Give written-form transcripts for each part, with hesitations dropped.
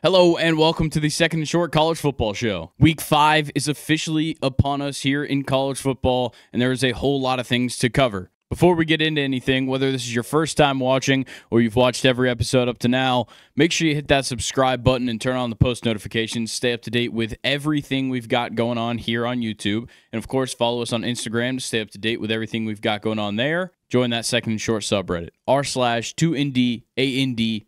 Hello and welcome to the Second and Short College Football Show. Week 5 is officially upon us here in college football, and there is a whole lot of things to cover. Before we get into anything, whether this is your first time watching or you've watched every episode up to now, make sure you hit that subscribe button and turn on the post notifications. Stay up to date with everything we've got going on here on YouTube. And of course, follow us on Instagram to stay up to date with everything we've got going on there. Join that Second and Short subreddit, r/2ND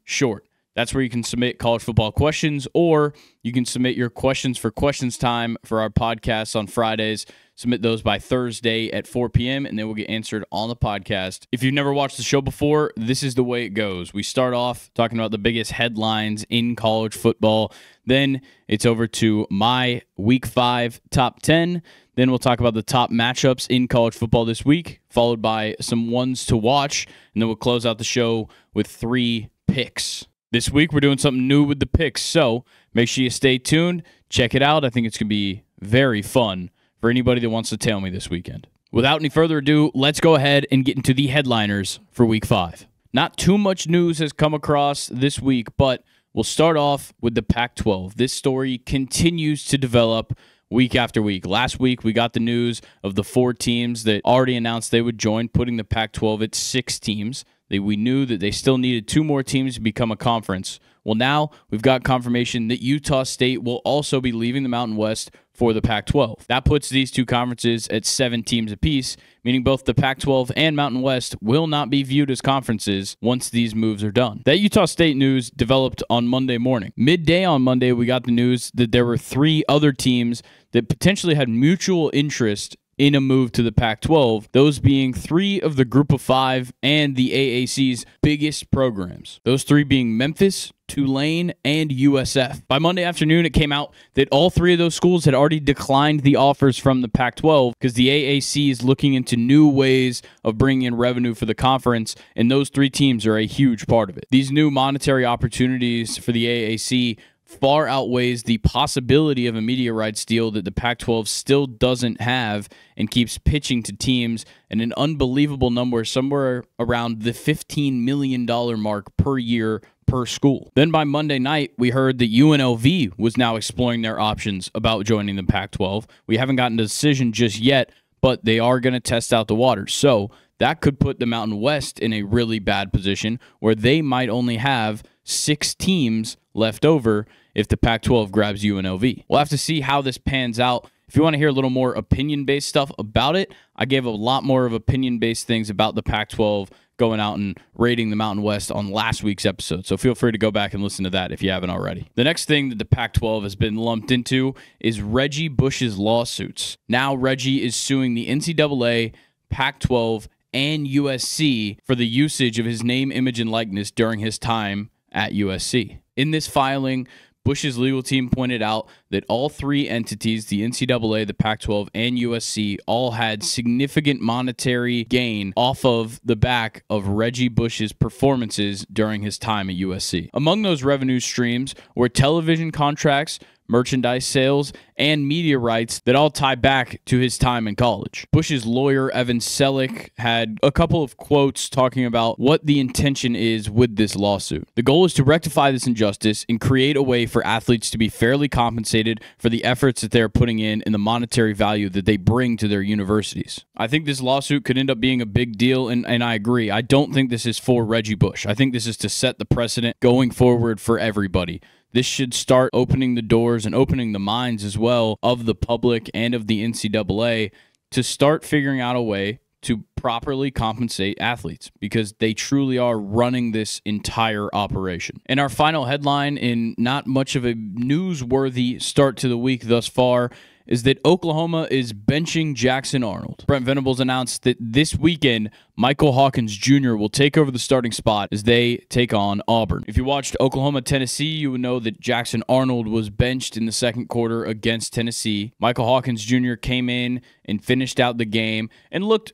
short. That's where you can submit college football questions, or you can submit your questions for questions time for our podcasts on Fridays. Submit those by Thursday at 4 p.m., and they will get answered on the podcast. If you've never watched the show before, this is the way it goes. We start off talking about the biggest headlines in college football. Then it's over to my Week 5 top 10. Then we'll talk about the top matchups in college football this week, followed by some ones to watch, and then we'll close out the show with 3 picks. This week, we're doing something new with the picks, so make sure you stay tuned. Check it out. I think it's going to be very fun for anybody that wants to tail me this weekend. Without any further ado, let's go ahead and get into the headliners for Week 5. Not too much news has come across this week, but we'll start off with the Pac-12. This story continues to develop week after week. Last week, we got the news of the 4 teams that already announced they would join, putting the Pac-12 at 6 teams. We knew that they still needed 2 more teams to become a conference. Well, now we've got confirmation that Utah State will also be leaving the Mountain West for the Pac-12. That puts these 2 conferences at 7 teams apiece, meaning both the Pac-12 and Mountain West will not be viewed as conferences once these moves are done. That Utah State news developed on Monday morning. Midday on Monday, we got the news that there were 3 other teams that potentially had mutual interest in a move to the Pac-12, those being 3 of the Group of 5 and the AAC's biggest programs. Those 3 being Memphis, Tulane, and USF. By Monday afternoon, it came out that all 3 of those schools had already declined the offers from the Pac-12 because the AAC is looking into new ways of bringing in revenue for the conference, and those 3 teams are a huge part of it. These new monetary opportunities for the AAC far outweighs the possibility of a media rights deal that the Pac-12 still doesn't have and keeps pitching to teams at an unbelievable number, somewhere around the $15 million mark per year per school. Then by Monday night, we heard that UNLV was now exploring their options about joining the Pac-12. We haven't gotten a decision just yet, but they are going to test out the waters. So that could put the Mountain West in a really bad position where they might only have 6 teams left over if the Pac-12 grabs UNLV. We'll have to see how this pans out. If you want to hear a little more opinion-based stuff about it, I gave a lot more of opinion-based things about the Pac-12 going out and rating the Mountain West on last week's episode, so feel free to go back and listen to that if you haven't already. The next thing that the Pac-12 has been lumped into is Reggie Bush's lawsuits. Now Reggie is suing the NCAA, Pac-12, and USC for the usage of his name, image, and likeness during his time at USC. In this filing, Bush's legal team pointed out that all 3 entities, the NCAA, the Pac-12, and USC, all had significant monetary gain off of the back of Reggie Bush's performances during his time at USC. Among those revenue streams were television contracts, merchandise sales, and media rights that all tie back to his time in college. Bush's lawyer, Evan Selleck, had a couple of quotes talking about what the intention is with this lawsuit. The goal is to rectify this injustice and create a way for athletes to be fairly compensated for the efforts that they're putting in and the monetary value that they bring to their universities. I think this lawsuit could end up being a big deal, and I agree. I don't think this is for Reggie Bush. I think this is to set the precedent going forward for everybody. This should start opening the doors and opening the minds as well of the public and of the NCAA to start figuring out a way to properly compensate athletes because they truly are running this entire operation. And our final headline, in not much of a newsworthy start to the week thus far, is that Oklahoma is benching Jackson Arnold. Brent Venables announced that this weekend, Michael Hawkins Jr. will take over the starting spot as they take on Auburn. If you watched Oklahoma-Tennessee, you would know that Jackson Arnold was benched in the second quarter against Tennessee. Michael Hawkins Jr. came in and finished out the game and looked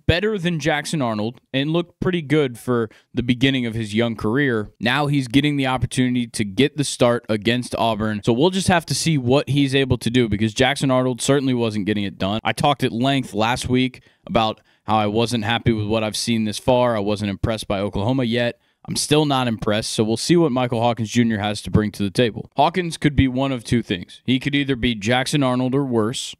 better than Jackson Arnold and looked pretty good for the beginning of his young career. Now he's getting the opportunity to get the start against Auburn. So we'll just have to see what he's able to do because Jackson Arnold certainly wasn't getting it done. I talked at length last week about how I wasn't happy with what I've seen this far. I wasn't impressed by Oklahoma yet. I'm still not impressed, so we'll see what Michael Hawkins Jr. has to bring to the table. Hawkins could be one of two things. He could either be Jackson Arnold or worse,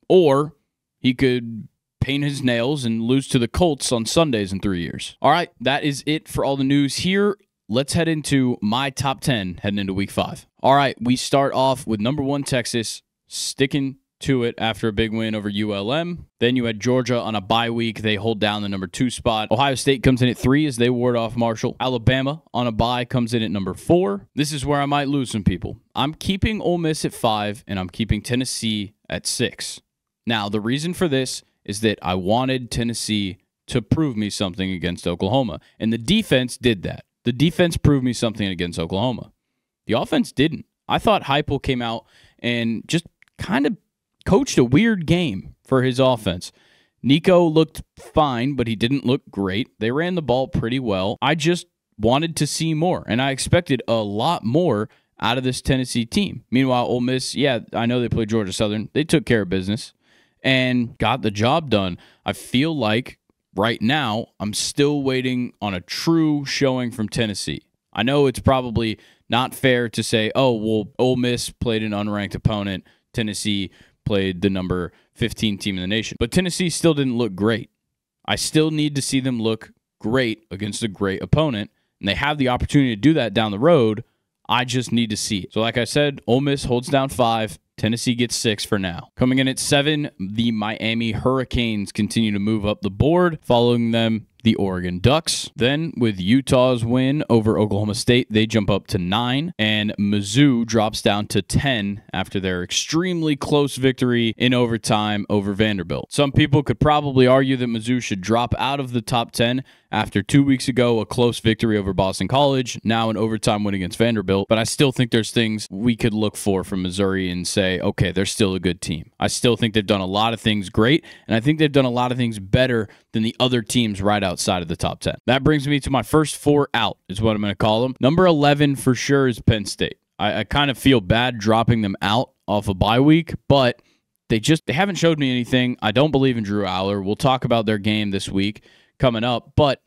or he could paint his nails and lose to the Colts on Sundays in 3 years. All right, that is it for all the news here. Let's head into my top 10 heading into week 5. All right, we start off with number 1 Texas sticking to it after a big win over ULM. Then you had Georgia on a bye week. They hold down the number 2 spot. Ohio State comes in at 3 as they ward off Marshall. Alabama on a bye comes in at number 4. This is where I might lose some people. I'm keeping Ole Miss at 5, and I'm keeping Tennessee at 6. Now, the reason for this is that I wanted Tennessee to prove me something against Oklahoma, and the defense did that. The defense proved me something against Oklahoma. The offense didn't. I thought Heupel came out and just kind of coached a weird game for his offense. Nico looked fine, but he didn't look great. They ran the ball pretty well. I just wanted to see more, and I expected a lot more out of this Tennessee team. Meanwhile, Ole Miss, yeah, I know they played Georgia Southern. They took care of business and got the job done. I feel like right now, I'm still waiting on a true showing from Tennessee. I know it's probably not fair to say, oh, well, Ole Miss played an unranked opponent. Tennessee played the number 15 team in the nation. But Tennessee still didn't look great. I still need to see them look great against a great opponent, and they have the opportunity to do that down the road. I just need to see it. So like I said, Ole Miss holds down 5. Tennessee gets 6 for now. Coming in at 7, the Miami Hurricanes continue to move up the board. Following them, the Oregon Ducks. Then, with Utah's win over Oklahoma State, they jump up to 9, and Mizzou drops down to 10 after their extremely close victory in overtime over Vanderbilt. Some people could probably argue that Mizzou should drop out of the top 10 after 2 weeks ago, a close victory over Boston College, now an overtime win against Vanderbilt, but I still think there's things we could look for from Missouri and say, okay, they're still a good team. I still think they've done a lot of things great, and I think they've done a lot of things better than the other teams right outside of the top 10. That brings me to my first 4 out, is what I'm going to call them. Number 11 for sure is Penn State. I kind of feel bad dropping them out off a bye week, but they haven't showed me anything. I don't believe in Drew Aller. We'll talk about their game this week coming up, but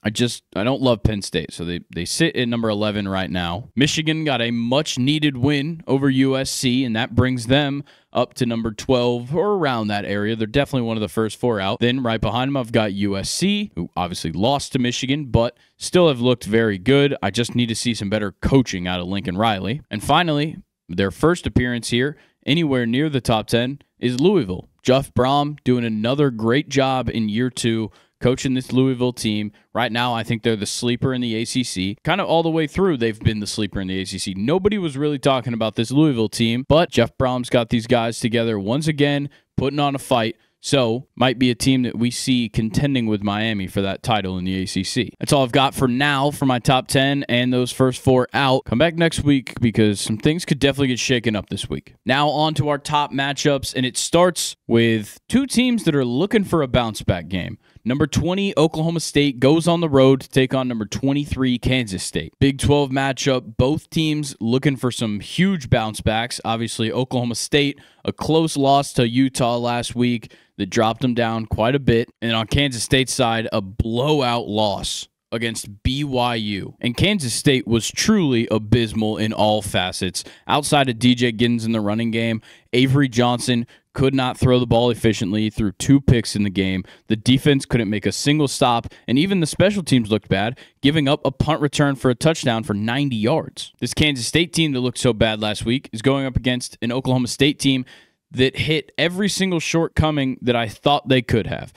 I don't love Penn State, so they sit at number 11 right now. Michigan got a much-needed win over USC, and that brings them up to number 12 or around that area. They're definitely one of the first 4 out. Then right behind them, I've got USC, who obviously lost to Michigan, but still have looked very good. I just need to see some better coaching out of Lincoln Riley. And finally, their first appearance here, anywhere near the top 10, is Louisville. Jeff Brom doing another great job in year 2, coaching this Louisville team. Right now, I think they're the sleeper in the ACC. Kind of all the way through, they've been the sleeper in the ACC. Nobody was really talking about this Louisville team, but Jeff Brom's got these guys together once again, putting on a fight. So, might be a team that we see contending with Miami for that title in the ACC. That's all I've got for now for my top 10 and those first 4 out. Come back next week because some things could definitely get shaken up this week. Now on to our top matchups, and it starts with 2 teams that are looking for a bounce-back game. Number 20, Oklahoma State goes on the road to take on number 23, Kansas State. Big 12 matchup. Both teams looking for some huge bounce backs. Obviously, Oklahoma State, a close loss to Utah last week that dropped them down quite a bit. And on Kansas State's side, a blowout loss against BYU. And Kansas State was truly abysmal in all facets. Outside of DJ Giddens in the running game, Avery Johnson could not throw the ball efficiently, threw 2 picks in the game. The defense couldn't make a single stop, and even the special teams looked bad, giving up a punt return for a touchdown for 90 yards. This Kansas State team that looked so bad last week is going up against an Oklahoma State team that hit every single shortcoming that I thought they could have.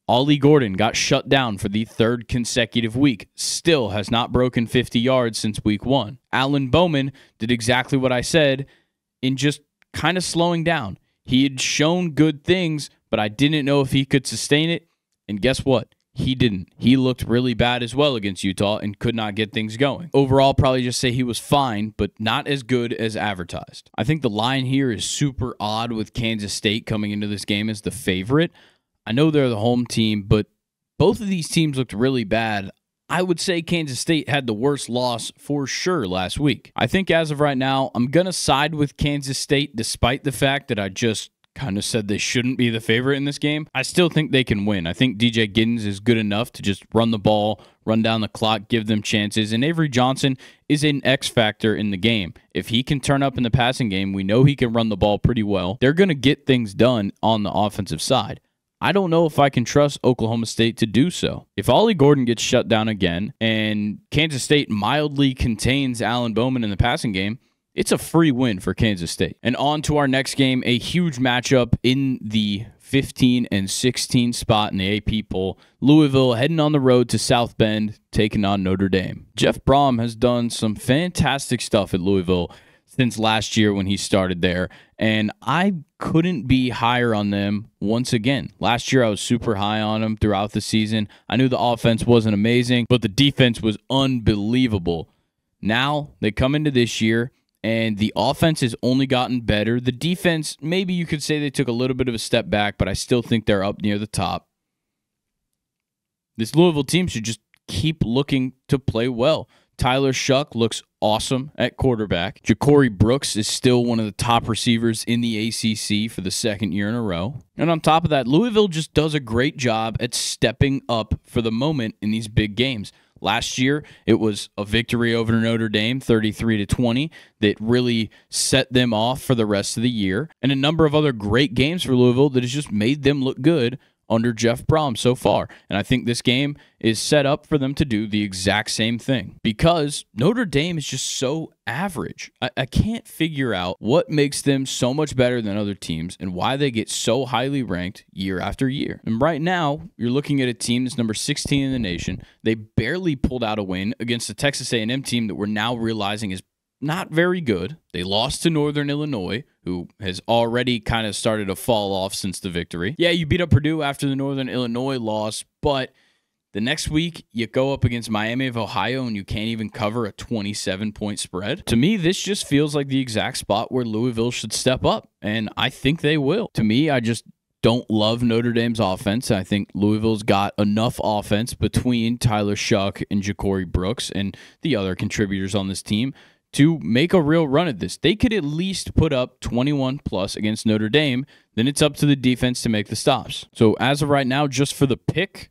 Ollie Gordon got shut down for the 3rd consecutive week, still has not broken 50 yards since week 1. Alan Bowman did exactly what I said in just kind of slowing down. He had shown good things, but I didn't know if he could sustain it, and guess what? He didn't. He looked really bad as well against Utah and could not get things going. Overall, probably just say he was fine, but not as good as advertised. I think the line here is super odd with Kansas State coming into this game as the favorite. I know they're the home team, but both of these teams looked really bad. I would say Kansas State had the worst loss for sure last week. I think as of right now, I'm going to side with Kansas State despite the fact that I just kind of said they shouldn't be the favorite in this game. I still think they can win. I think DJ Giddens is good enough to just run the ball, run down the clock, give them chances. And Avery Johnson is an X factor in the game. If he can turn up in the passing game, we know he can run the ball pretty well. They're going to get things done on the offensive side. I don't know if I can trust Oklahoma State to do so. If Ollie Gordon gets shut down again and Kansas State mildly contains Allen Bowman in the passing game, it's a free win for Kansas State. And on to our next game, a huge matchup in the 15 and 16 spot in the AP poll. Louisville heading on the road to South Bend, taking on Notre Dame. Jeff Brom has done some fantastic stuff at Louisville since last year when he started there, and I couldn't be higher on them once again. Last year I was super high on them throughout the season. I knew the offense wasn't amazing, but the defense was unbelievable. Now they come into this year, and the offense has only gotten better. The defense, maybe you could say they took a little bit of a step back, but I still think they're up near the top. This Louisville team should just keep looking to play well. Tyler Shuck looks awesome at quarterback. Ja'Cory Brooks is still one of the top receivers in the ACC for the second year in a row. And on top of that, Louisville just does a great job at stepping up for the moment in these big games. Last year, it was a victory over Notre Dame, 33-20, that really set them off for the rest of the year. And a number of other great games for Louisville that has just made them look good under Jeff Brom so far. And I think this game is set up for them to do the exact same thing because Notre Dame is just so average. I can't figure out what makes them so much better than other teams and why they get so highly ranked year after year. And right now, you're looking at a team that's number 16 in the nation. They barely pulled out a win against the Texas A&M team that we're now realizing is not very good. They lost to Northern Illinois, who has already kind of started to fall off since the victory. Yeah, you beat up Purdue after the Northern Illinois loss, but the next week you go up against Miami of Ohio and you can't even cover a 27-point spread. To me, this just feels like the exact spot where Louisville should step up, and I think they will. To me, I just don't love Notre Dame's offense. I think Louisville's got enough offense between Tyler Shuck and Ja'Cory Brooks and the other contributors on this team to make a real run at this. They could at least put up 21 plus against Notre Dame. Then it's up to the defense to make the stops. So as of right now, just for the pick,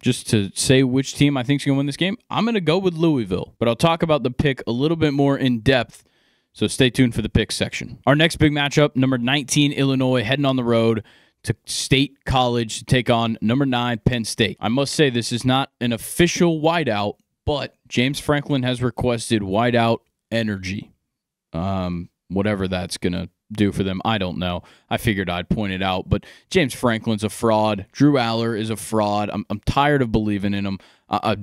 just to say which team I think is going to win this game, I'm going to go with Louisville. But I'll talk about the pick a little bit more in depth, so stay tuned for the pick section. Our next big matchup, number 19 Illinois heading on the road to State College to take on number 9 Penn State. I must say this is not an official whiteout, but James Franklin has requested whiteout energy. Whatever that's going to do for them, I don't know. I figured I'd point it out, but James Franklin's a fraud. Drew Aller is a fraud. I'm tired of believing in him. I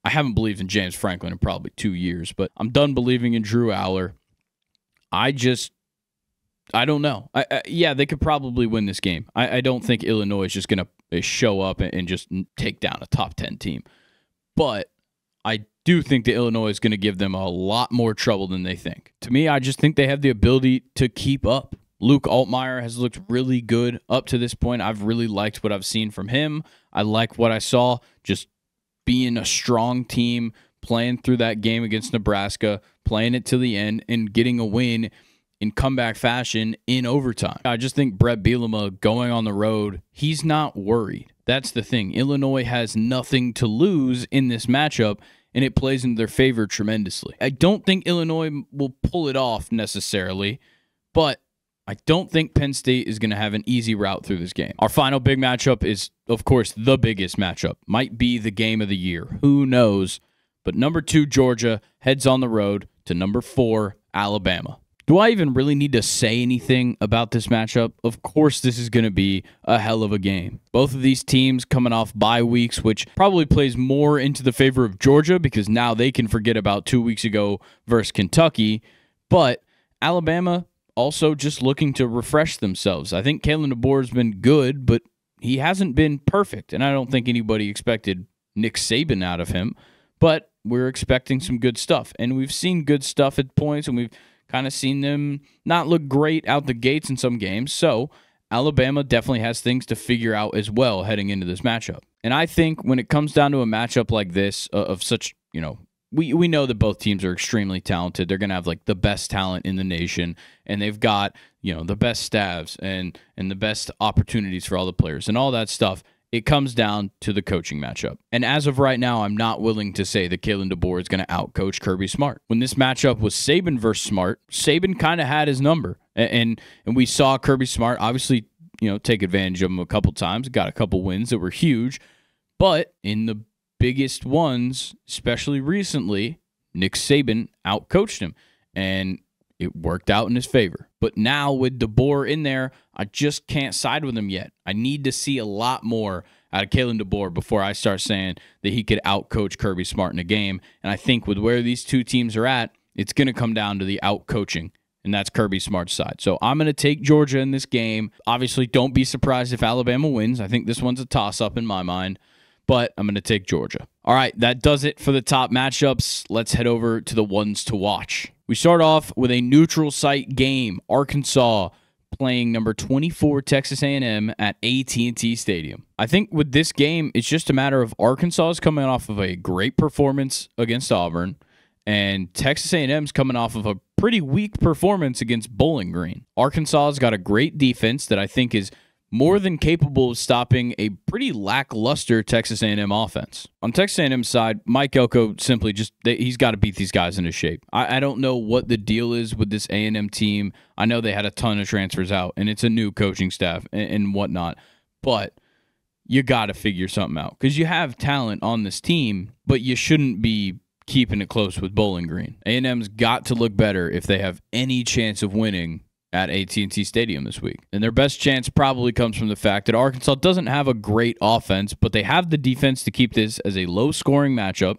haven't believed in James Franklin in probably 2 years, but I'm done believing in Drew Aller. I don't know. Yeah, they could probably win this game. I don't think Illinois is just going to show up and just take down a top 10 team, but I do think that Illinois is going to give them a lot more trouble than they think. To me, I just think they have the ability to keep up. Luke Altmaier has looked really good up to this point. I've really liked what I've seen from him. I like what I saw just being a strong team, playing through that game against Nebraska, playing it to the end, and getting a win in comeback fashion in overtime. I just think Brett Bielema going on the road, he's not worried. That's the thing. Illinois has nothing to lose in this matchup, and it plays into their favor tremendously. I don't think Illinois will pull it off necessarily, but I don't think Penn State is going to have an easy route through this game. Our final big matchup is, of course, the biggest matchup. Might be the game of the year. Who knows? But number 2, Georgia, heads on the road to number 4, Alabama. Do I even really need to say anything about this matchup? Of course, this is going to be a hell of a game. Both of these teams coming off bye weeks, which probably plays more into the favor of Georgia because now they can forget about 2 weeks ago versus Kentucky. But Alabama also just looking to refresh themselves. I think Kalen DeBoer's been good, but he hasn't been perfect. And I don't think anybody expected Nick Saban out of him. But we're expecting some good stuff. And we've seen good stuff at points, and we've kind of seen them not look great out the gates in some games. So Alabama definitely has things to figure out as well heading into this matchup. And I think when it comes down to a matchup like this of such, we know that both teams are extremely talented. They're going to have like the best talent in the nation, and they've got, the best staffs and the best opportunities for all the players and all that stuff. it comes down to the coaching matchup. And as of right now, I'm not willing to say that Kalen DeBoer is going to outcoach Kirby Smart. When this matchup was Saban versus Smart, Saban kind of had his number. And we saw Kirby Smart obviously, take advantage of him a couple times, got a couple wins that were huge. But in the biggest ones, especially recently, Nick Saban outcoached him. And it worked out in his favor. But now with DeBoer in there, I just can't side with him yet. I need to see a lot more out of Kalen DeBoer before I start saying that he could outcoach Kirby Smart in a game. And I think with where these two teams are at, it's going to come down to the outcoaching, and that's Kirby Smart's side. So I'm going to take Georgia in this game. Obviously, don't be surprised if Alabama wins. I think this one's a toss-up in my mind, but I'm going to take Georgia. All right, that does it for the top matchups. Let's head over to the ones to watch. We start off with a neutral site game. Arkansas playing number 24 Texas A&M at AT&T Stadium. I think with this game, it's just a matter of Arkansas is coming off of a great performance against Auburn, and Texas A&M's coming off of a pretty weak performance against Bowling Green. Arkansas's got a great defense that I think is more than capable of stopping a pretty lackluster Texas A&M offense. On Texas A&M's side, Mike Elko simply he's got to beat these guys into shape. I don't know what the deal is with this A&M team. I know they had a ton of transfers out, and it's a new coaching staff and whatnot, but you got to figure something out because you have talent on this team, but you shouldn't be keeping it close with Bowling Green. A&M's got to look better if they have any chance of winning at AT&T Stadium this week. And their best chance probably comes from the fact that Arkansas doesn't have a great offense, but they have the defense to keep this as a low-scoring matchup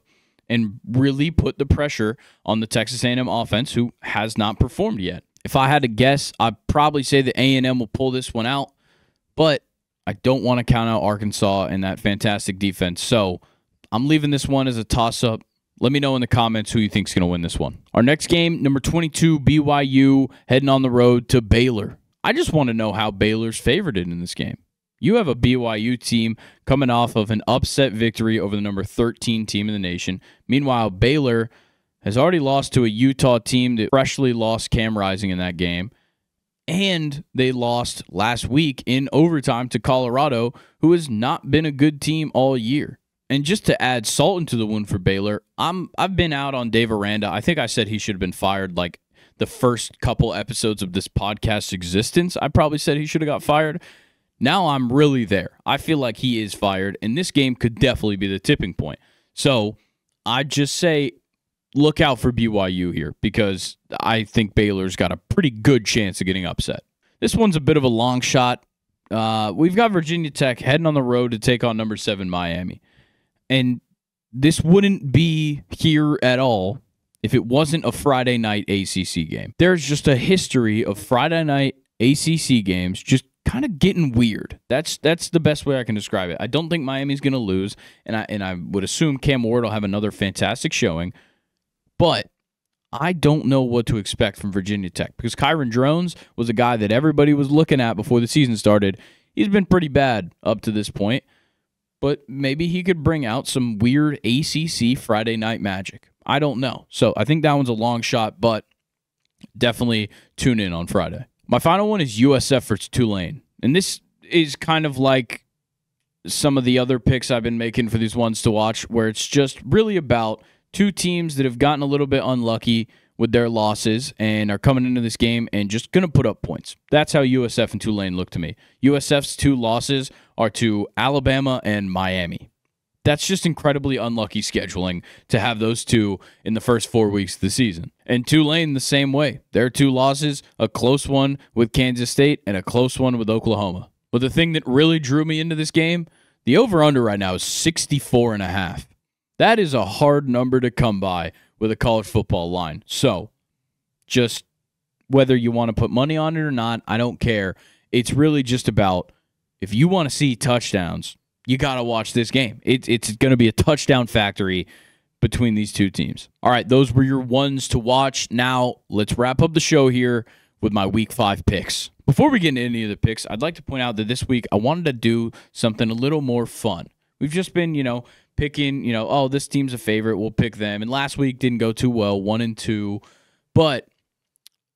and really put the pressure on the Texas A&M offense, who has not performed yet. If I had to guess, I'd probably say that A&M will pull this one out, but I don't want to count out Arkansas and that fantastic defense. So I'm leaving this one as a toss-up. Let me know in the comments who you think is going to win this one. Our next game, number 22, BYU, heading on the road to Baylor. I just want to know how Baylor's favored in this game. You have a BYU team coming off of an upset victory over the number 13 team in the nation. Meanwhile, Baylor has already lost to a Utah team that freshly lost Cam Rising in that game. And they lost last week in overtime to Colorado, who has not been a good team all year. And just to add salt into the wound for Baylor, I've been out on Dave Aranda. I think I said he should have been fired like the first couple episodes of this podcast's existence. I probably said he should have got fired. Now I'm really there. I feel like he is fired, and this game could definitely be the tipping point. So I just say look out for BYU here because I think Baylor's got a pretty good chance of getting upset. This one's a bit of a long shot. We've got Virginia Tech heading on the road to take on number 7 Miami. And this wouldn't be here at all if it wasn't a Friday night ACC game. There's just a history of Friday night ACC games just kind of getting weird. That's the best way I can describe it. I don't think Miami's going to lose, and I would assume Cam Ward will have another fantastic showing, but I don't know what to expect from Virginia Tech because Kyron Drones was a guy that everybody was looking at before the season started. He's been pretty bad up to this point. But maybe he could bring out some weird ACC Friday night magic. I don't know. So I think that one's a long shot, but definitely tune in on Friday. My final one is USF versus Tulane. And this is kind of like some of the other picks I've been making for these ones to watch, where it's just really about two teams that have gotten a little bit unlucky with their losses and are coming into this game and just going to put up points. That's how USF and Tulane look to me. USF's 2 losses are to Alabama and Miami. That's just incredibly unlucky scheduling to have those two in the first 4 weeks of the season. And Tulane the same way. Their 2 losses, a close one with Kansas State and a close one with Oklahoma. But the thing that really drew me into this game, the over-under right now is 64.5. That is a hard number to come by with a college football line. So, just whether you want to put money on it or not, I don't care. It's really just about, if you want to see touchdowns, you got to watch this game. It's going to be a touchdown factory between these two teams. All right, those were your ones to watch. Now, let's wrap up the show here with my Week 5 picks. Before we get into any of the picks, I'd like to point out that this week I wanted to do something a little more fun. We've just been, picking, oh, this team's a favorite, we'll pick them. And last week didn't go too well, 1-2. But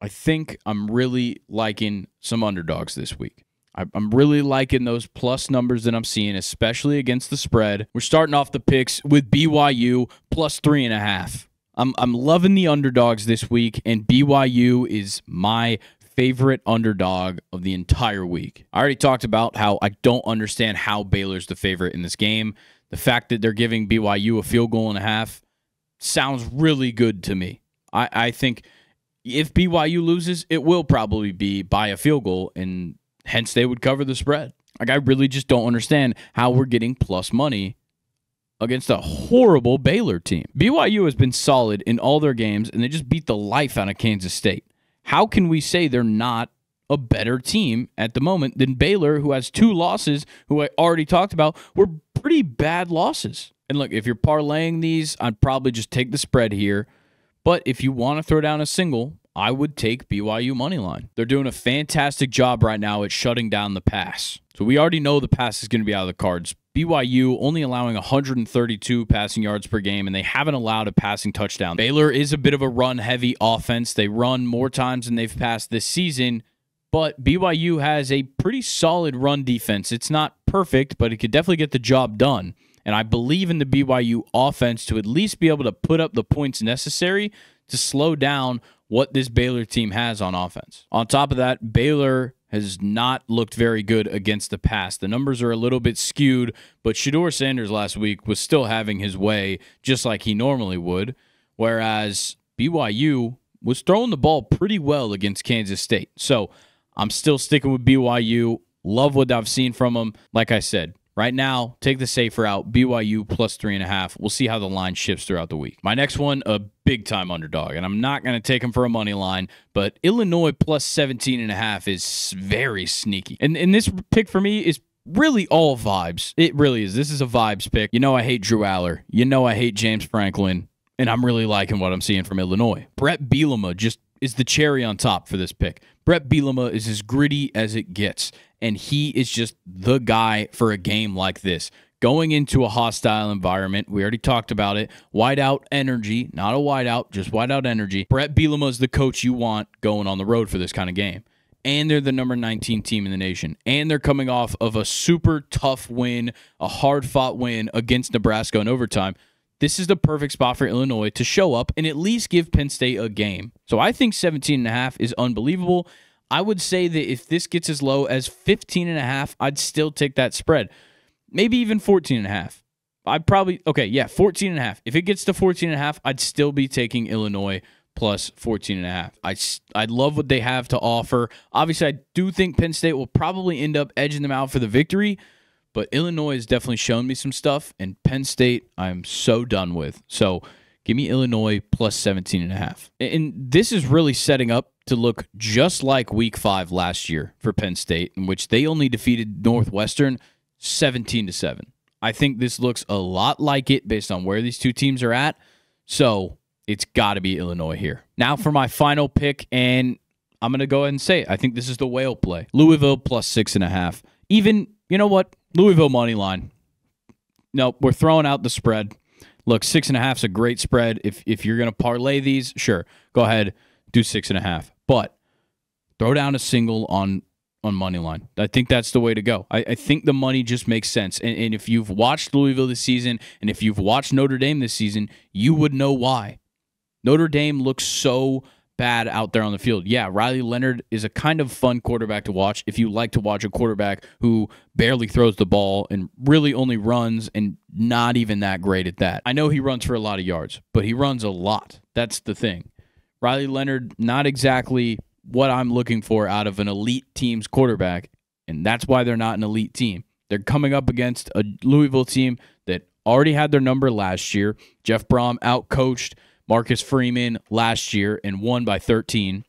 I think I'm really liking some underdogs this week. I'm really liking those plus numbers that I'm seeing, especially against the spread. We're starting off the picks with BYU plus 3.5. I'm loving the underdogs this week, and BYU is my favorite underdog of the entire week. I already talked about how I don't understand how Baylor's the favorite in this game. The fact that they're giving BYU a field goal and a half sounds really good to me. I think if BYU loses, it will probably be by a field goal, and hence they would cover the spread. Like, I really just don't understand how we're getting plus money against a horrible Baylor team. BYU has been solid in all their games, and they just beat the life out of Kansas State. How can we say they're not a better team at the moment than Baylor, who has 2 losses, who I already talked about, were pretty bad losses? And look, if you're parlaying these, I'd probably just take the spread here. But if you want to throw down a single, I would take BYU money line. They're doing a fantastic job right now at shutting down the pass. So we already know the pass is going to be out of the cards. BYU only allowing 132 passing yards per game, and they haven't allowed a passing touchdown. Baylor is a bit of a run-heavy offense. They run more times than they've passed this season, but BYU has a pretty solid run defense. It's not perfect, but it could definitely get the job done. And I believe in the BYU offense to at least be able to put up the points necessary to slow down what this Baylor team has on offense. On top of that, Baylor has not looked very good against the pass. The numbers are a little bit skewed, but Shedeur Sanders last week was still having his way just like he normally would, whereas BYU was throwing the ball pretty well against Kansas State. So I'm still sticking with BYU. Love what I've seen from them. Like I said, right now, take the safer out, BYU plus 3.5. We'll see how the line shifts throughout the week. My next one, a big-time underdog, and I'm not going to take him for a money line, but Illinois plus 17.5 is very sneaky. And this pick for me is really all vibes. It really is. This is a vibes pick. You know I hate Drew Aller. You know I hate James Franklin, and I'm really liking what I'm seeing from Illinois. Brett Bielema just is the cherry on top for this pick. Brett Bielema is as gritty as it gets, and he is just the guy for a game like this. Going into a hostile environment, we already talked about it, whiteout energy, not a whiteout, just whiteout energy. Brett Bielema is the coach you want going on the road for this kind of game. And they're the number 19 team in the nation. And they're coming off of a super tough win, a hard-fought win against Nebraska in overtime. This is the perfect spot for Illinois to show up and at least give Penn State a game. So I think 17.5 is unbelievable. I would say that if this gets as low as 15.5, I'd still take that spread. Maybe even 14.5. I'd probably, 14.5. If it gets to 14.5, I'd still be taking Illinois plus 14.5. I love what they have to offer. Obviously, I do think Penn State will probably end up edging them out for the victory, but Illinois has definitely shown me some stuff, and Penn State I'm so done with. So give me Illinois plus 17.5. And this is really setting up to look just like Week 5 last year for Penn State, in which they only defeated Northwestern 17-7. I think this looks a lot like it based on where these two teams are at, so it's got to be Illinois here. Now for my final pick, and I'm going to go ahead and say it. I think this is the whale play. Louisville plus 6.5. Even, you know what? Louisville money line. No, we're throwing out the spread. Look, 6.5 is a great spread. If you're going to parlay these, sure, go ahead, do 6.5. But throw down a single on money line. I think that's the way to go. I think the money just makes sense. And if you've watched Louisville this season, and if you've watched Notre Dame this season, you would know why. Notre Dame looks so bad out there on the field. Yeah, Riley Leonard is a kind of fun quarterback to watch if you like to watch a quarterback who barely throws the ball and really only runs and not even that great at that. I know he runs for a lot of yards, but he runs a lot. That's the thing. Riley Leonard, not exactly what I'm looking for out of an elite team's quarterback, and that's why they're not an elite team. They're coming up against a Louisville team that already had their number last year. Jeff Brom outcoached Marcus Freeman last year and won by 13.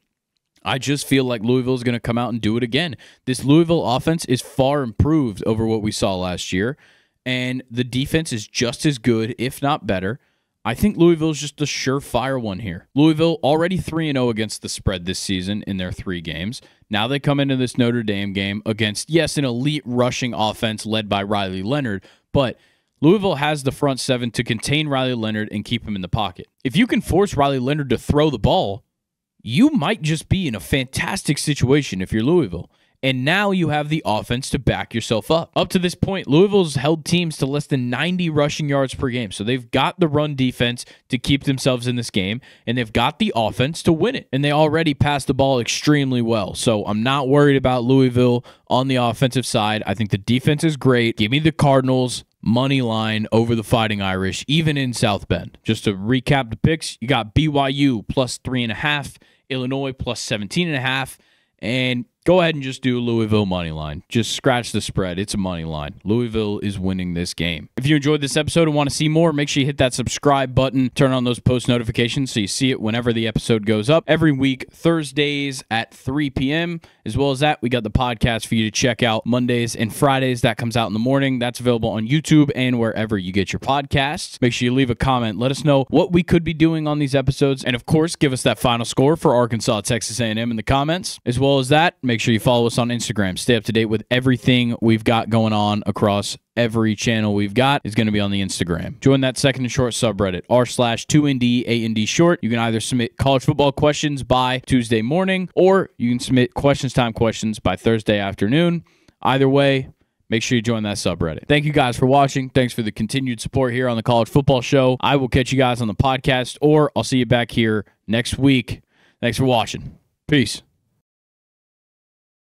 I just feel like Louisville is going to come out and do it again. This Louisville offense is far improved over what we saw last year, and the defense is just as good, if not better. I think Louisville is just a surefire one here. Louisville already 3-0 against the spread this season in their 3 games. Now they come into this Notre Dame game against, yes, an elite rushing offense led by Riley Leonard, but Louisville has the front 7 to contain Riley Leonard and keep him in the pocket. If you can force Riley Leonard to throw the ball, you might just be in a fantastic situation if you're Louisville. and now you have the offense to back yourself up. Up to this point, Louisville's held teams to less than 90 rushing yards per game, so they've got the run defense to keep themselves in this game, and they've got the offense to win it, and they already passed the ball extremely well, so I'm not worried about Louisville on the offensive side. I think the defense is great. Give me the Cardinals money line over the Fighting Irish, even in South Bend. Just to recap the picks, you got BYU plus 3.5, Illinois plus 17.5, and go ahead and just do Louisville money line. Just scratch the spread. It's a money line. Louisville is winning this game. If you enjoyed this episode and want to see more, make sure you hit that subscribe button. Turn on those post notifications so you see it whenever the episode goes up. Every week, Thursdays at 3 p.m. As well as that, we got the podcast for you to check out Mondays and Fridays. That comes out in the morning. That's available on YouTube and wherever you get your podcasts. Make sure you leave a comment. Let us know what we could be doing on these episodes. And of course, give us that final score for Arkansas, Texas A&M in the comments. As well as that, make sure you follow us on Instagram. Stay up to date with everything we've got going on across every channel we've got is going to be on the Instagram. Join that second and short subreddit, r/2ND A&D short. You can either submit college football questions by Tuesday morning, or you can submit questions time questions by Thursday afternoon. Either way, make sure you join that subreddit. Thank you guys for watching. Thanks for the continued support here on the College Football Show. I will catch you guys on the podcast, or I'll see you back here next week. Thanks for watching. Peace.